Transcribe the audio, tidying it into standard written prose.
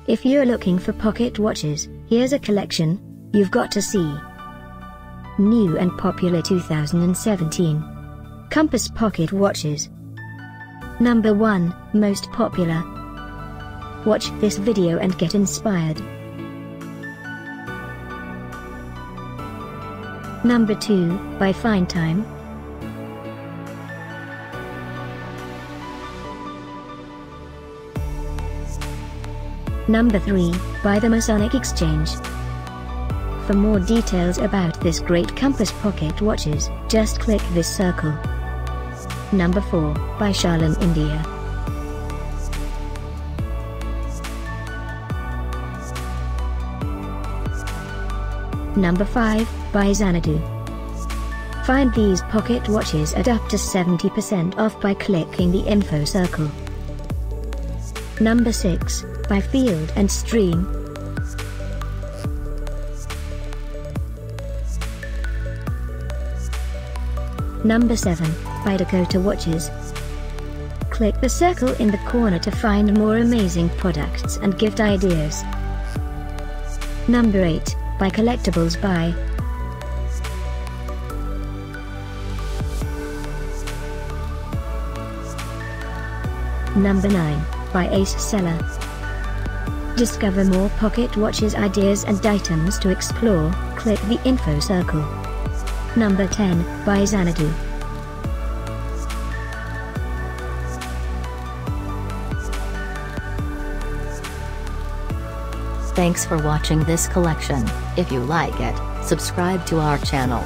If you're looking for pocket watches, here's a collection you've got to see. New and popular 2017 Compass Pocket Watches. Number 1, most popular. Watch this video and get inspired. Number 2, by findtime. Number 3, by the Masonic Exchange. For more details about this great compass pocket watches, just click this circle. Number 4, by ShalinIndia. Number 5, by Xanadu. Find these pocket watches at up to 70% off by clicking the info circle. Number 6, by Field and Stream. Number 7, by Dakota watches. Click the circle in the corner to find more amazing products and gift ideas. Number 8, by Collectibles by. Number 9, by Ace Seller. Discover more pocket watches ideas and items to explore, click the info circle. Number 10, by Xanadu. Thanks for watching this collection. If you like it, subscribe to our channel.